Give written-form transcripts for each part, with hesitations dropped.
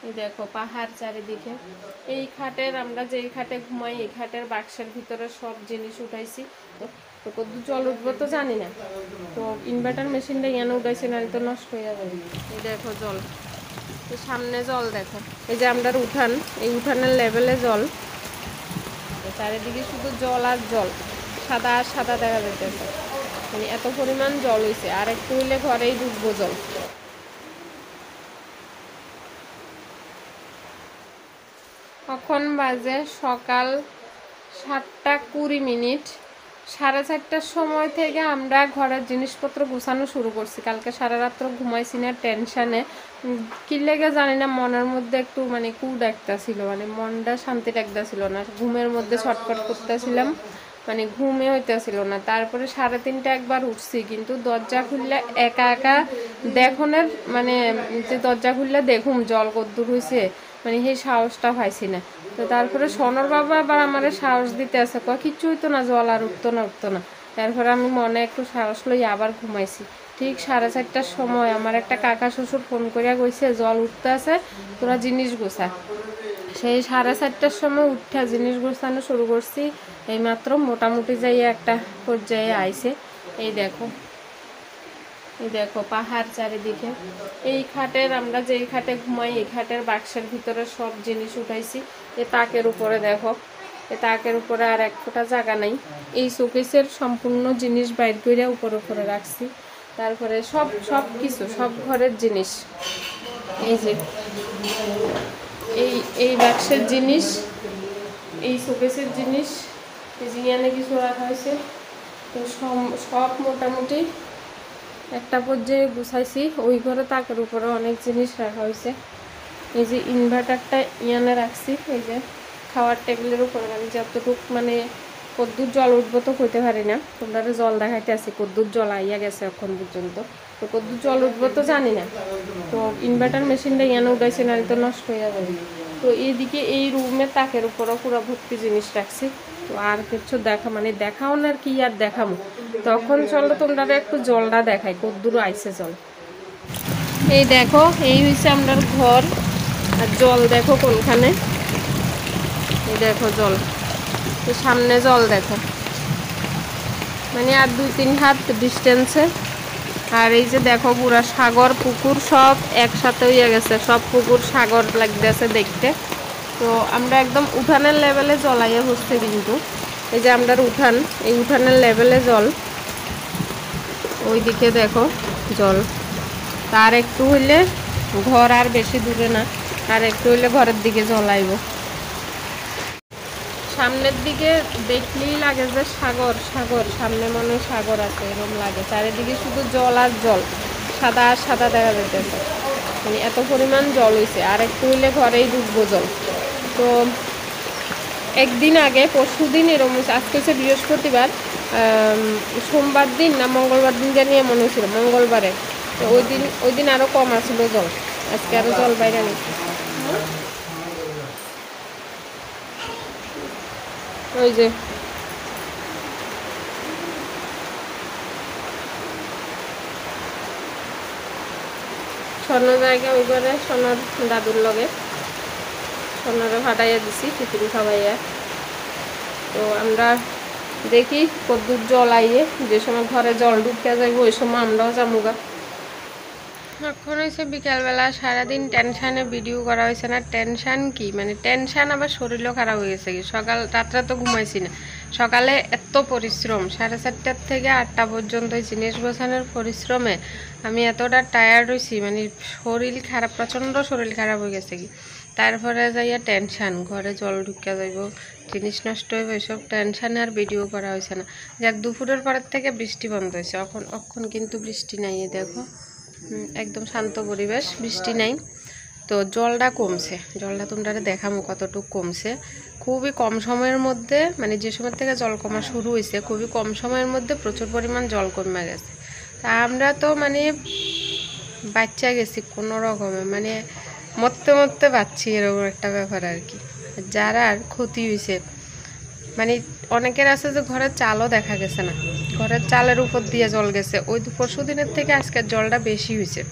এই দেখো পাহাড় চারিদিকে। এই খাটের আমরা যেই খাটে ঘুমাই এই খাটের বাক্সের ভিতরে সব জিনিস উঠাইছি। তো কত জল উঠবো তো জানি না, তো ইনভার্টার মেশিনটা এনে উঠাইছি, না তো নষ্ট হয়ে যাবে। এই দেখো জল, তো সামনে জল দেখো, এই যে আমরা উঠান, এই উঠানের লেভেলে জল, চারিদিকে শুধু জল আর জল, সাদা আর সাদা দেখা যাইতেছে, মানে এত পরিমাণ জল হয়েছে। আর একটু হইলে ঘরেই ডুববো জল। এখন বাজে সকাল 7:20। 4:30টার সময় থেকে আমরা ঘরের জিনিসপত্র গুছানো শুরু করছি। কালকে সারা রাত্র ঘুমাইছি না টেনশানে, কি লেগে জানি না, মনের মধ্যে একটু মানে কুড একটা ছিল, মানে মনটা শান্তির একটা ছিল না, ঘুমের মধ্যে ছটফট করতেছিলাম, মানে ঘুমে হইতেছিল না। তারপরে 3:30 একবার উঠছি, কিন্তু দরজা খুললে একা একা দেখনের, মানে যে দরজা খুললে দেখুম জল কদ্দুর হয়েছে, মানে সেই সাহসটা পাইছি না। তো তারপরে সোনর বাবা আবার আমার সাহস দিতে আছে, কিচ্ছু হইতো না, জল আর উঠতো না। তারপরে আমি মনে একটু সাহস লই আবার ঘুমাইছি। ঠিক 4:30টার সময় আমার একটা কাকা শ্বশুর ফোন করিয়া কইছে জল উঠতে আছে, তোরা জিনিস গোছা। সেই 4:30টার সময় উঠা জিনিস গোছানো শুরু করছি। এইমাত্র মোটামুটি যাইয়া একটা পর্যায়ে আইছে। এই দেখো পাহাড় চারিদিকে। এই খাটের আমরা যেই খাটে ঘুমাই এই খাটের বাক্সের ভিতরে সব জিনিস উঠাইছি। এই তাকের উপরে দেখো, এই তাকের উপরে আর এক ফোঁটা জায়গা নাই। এই শোকেসের সম্পূর্ণ জিনিস বাইর করে উপরে রাখছি। তারপরে সব কিছু, সব ঘরের জিনিস, এই যে এই বাক্সের জিনিস, এই শোকেসের জিনিস, এই জিনিয়ানে কিছু রাখা হয়েছে। তো সব মোটামুটি একটা পর্যায়ে গুছাইছি। ওই ঘরে তাকের উপরে অনেক জিনিস রাখা হয়েছে। এই যে ইনভার্টারটা ইয়ানে রাখছি, এই যে খাওয়ার টেবিলের উপরে রাখি, যতটুক মানে কদ্দুর জল উঠবো তো হইতে পারি না, তোমরা জল দেখাইতে আসি কদ্দুর জল আইয়া গেছে এখন পর্যন্ত, তো কদ্দুর জল উঠবো তো জানি না। তো ইনভার্টার মেশিনটা ইয়ানে উঠাইছে, না তো নষ্ট হয়ে যাবে। তো এইদিকে এই রুমের তাকের উপরও পুরো ভর্তি জিনিস রাখছি। তো আর কিছু দেখাও না, আর কি আর দেখাবো। তখন চলো তোমরা একটু জলটা দেখাই, কদ্দুর আইছে জল। এই দেখো, এই হচ্ছে আমার ঘর, আর জল দেখো কোনখানে, এই দেখো জল, তো সামনে জল দেখো, মানে আর 2-3 হাত ডিস্টেন্সে। আর এই যে দেখো পুরা সাগর পুকুর সব একসাথে হইয়া গেছে, সব পুকুর সাগর লাগতেছে দেখতে। তো আমরা একদম উঠানের লেভেলে জলাইয়া বসছে, কিন্তু এই যে আমরা উঠান, এই উঠানের লেভেলে জল, ওইদিকে দেখো জল। তার একটু হইলে ঘর, আর বেশি দূরে না, আর একটু হইলে ঘরের দিকে জল আইব। সামনের দিকে দেখলেই লাগে যে সাগর, সামনে মনে হয় সাগর আছে এরকম লাগে। চারিদিকে শুধু জল আর জল, সাদা আর সাদা দেখা যাইতেছে, মানে এত পরিমাণ জল হয়েছে। আর একটু হইলে ঘরেই ডুববো জল। তো একদিন আগে, পরশুদিন এরকম হয়েছে, আজকে হচ্ছে বৃহস্পতিবার, সোমবার দিন না মঙ্গলবার দিন জানিয়ে মনে হয়েছিল, মঙ্গলবারে। তো ওই দিন আরও কম আসছিল জল, আজকে আরও জল বাইরে নেই। ওই যে স্বর্ণ জায়গা ওই ঘরে সোনার দাদুর লগে, সোনারে ফাটাইয়া দিছি টিফিন খাওয়াইয়া। তো আমরা দেখি কদ্দুর জল আইয়ে, যে সময় ঘরে জল ঢুকিয়া যাইব ওই সময় আমরাও যামুগা। এখন হয়েছে বিকালবেলা, সারাদিন টেনশানে ভিডিও করা হয়েছে না। টেনশান কি, মানে টেনশান আবার শরীরও খারাপ হয়ে গেছে। রাত্রে তো ঘুমাইছি না, সকালে এত পরিশ্রম, 4:30টার থেকে 8টা পর্যন্ত জিনিস গোছানোর পরিশ্রমে আমি এতটা টায়ার্ড হয়েছি, মানে শরীর খারাপ, প্রচণ্ড শরীর খারাপ হয়ে গেছে কি। তারপরে যাইয়া টেনশান, ঘরে জল ঢুকিয়া যাইব, জিনিস নষ্ট হইব, এসব টেনশানে আর ভিডিও করা হয়েছে না। যাক দুপুরের পরের থেকে বৃষ্টি বন্ধ হয়েছে, এখন কিন্তু বৃষ্টি নাই। দেখো একদম শান্ত পরিবেশ, বৃষ্টি নাই। তো জলটা কমছে, জলটা তোমরা দেখামো কতটুকু কমছে। খুবই কম সময়ের মধ্যে, মানে যে সময় থেকে জল কমা শুরু হয়েছে খুবই কম সময়ের মধ্যে প্রচুর পরিমাণ জল কমে গেছে। তা আমরা তো মানে বাচ্চা গেছি কোনো রকমে, মানে মরতে পারছি, এরকম একটা ব্যাপার আর কি। যারা আর ক্ষতি হয়েছে, মানে অনেকের আছে যে ঘরের চালও দেখা গেছে না, ঘরের চালের উপর দিয়ে জল গেছে। ওই পরশু দিনের থেকে আজকের জলটা বেশি হয়েছে।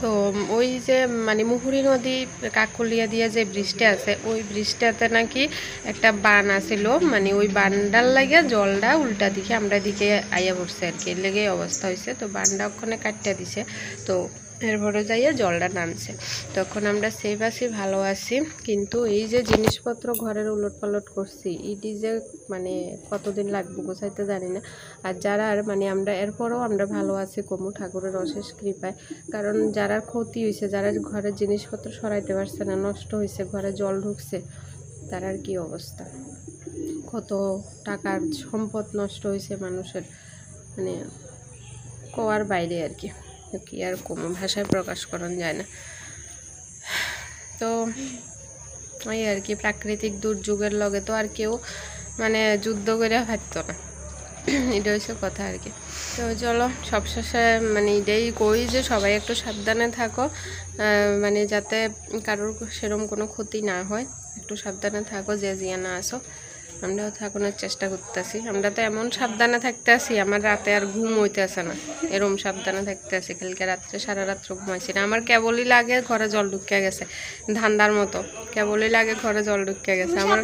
তো ওই যে মানে মুহুরী নদী কাকলিয়া দিয়ে যে ব্রিজটা আছে ওই ব্রিজটাতে নাকি একটা বান আছিল, মানে ওই বানডার লাগে জলটা উল্টা দিকে আমরা দিকে আইয়া পড়ছে আর কি, এর লেগেই অবস্থা হয়েছে। তো বানটা ওখানে কাটটা দিছে, তো এরপরে যাইয়া জলটা নামছে। তখন আমরা সেফ আছি, ভালো আছি। কিন্তু এই যে জিনিসপত্র ঘরের উলট পালট করছি, এটি যে মানে কতদিন লাগবে গোছাইতে জানি না। আর যারা মানে আমরা এরপরও আমরা ভালো আছি কমু ঠাকুরের অশেষ কৃপায়। কারণ যারা ক্ষতি হয়েছে, যারা ঘরের জিনিসপত্র সরাইতে পারছে না, নষ্ট হয়েছে, ঘরে জল ঢুকছে, তার কি অবস্থা, কত টাকার সম্পদ নষ্ট হয়েছে মানুষের, মানে কোয়ার বাইরে আর কি, কি আর কোনো ভাষায় প্রকাশ করা যায় না। তো ওই আর কি, প্রাকৃতিক দুর্যোগের লগে তো আর কেউ মানে যুদ্ধ করে পারত না, এটা হচ্ছে কথা আর কি। তো চলো সবশেষে মানে এটাই কই যে সবাই একটু সাবধানে থাকো, মানে যাতে কারোর সেরকম কোনো ক্ষতি না হয়, একটু সাবধানে থাকো যে জিয়া না আসো। আমরাও থাকানোর চেষ্টা করতেছি, আমরা তো এমন সাবধানে থাকতে আসি, আমার রাতে আর ঘুম হইতে আসে না, এরম সাবধানে থাকতে আসি। কালকে রাত্রে সারা রাত্র ঘুমাইছি না, আমার কেবলই লাগে ঘরে জল ঢুকে গেছে, ধান্দার মতো কেবলই লাগে ঘরে জল ঢুকে গেছে। আমার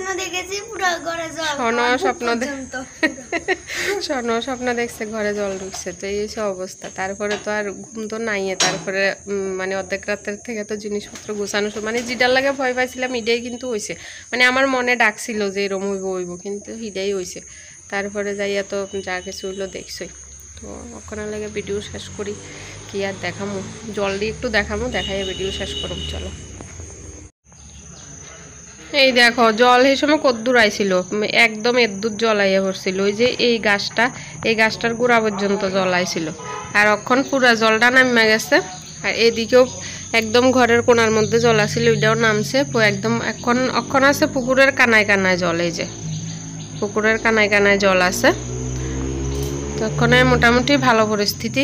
স্বপ্ন দেখছে ঘরে জল ঢুকছে, তো এই হচ্ছে অবস্থা। তারপরে তো আর ঘুম তো নাই, তারপরে মানে অর্ধেক রাতের থেকে তো জিনিসপত্র গুছানো, মানে যেটার লাগে ভয় পাইছিলাম এটাই কিন্তু হয়েছে, মানে আমার মনে ডাকছিল যে এরম হইব, কিন্তু হিডাই হয়েছে। তারপরে যাইয়া তো যা কিছু হইলো দেখছই। তো ওখানে লাগে ভিডিও শেষ করি, কি আর দেখামো, জল দিয়ে একটু দেখামো, দেখাইয়া ভিডিও শেষ করব। চলো এই দেখো জল এই সময় কদ্দূর আইছিল, একদম এদ্দুর জল আইয়া পড়ছিল, ওই যে এই গাছটা, এই গাছটার গোড়া পর্যন্ত জল আইছিল। আর অক্ষণ পুরা জলটা নামে গেছে, আর এদিকেও একদম ঘরের কোনার মধ্যে জল আসছিল, ওইটাও নামছে একদম। অক্ষণ আছে পুকুরের কানায় কানায় জল, এই যে পুকুরের কানায় কানায় জল আছে। তখন মোটামুটি ভালো পরিস্থিতি।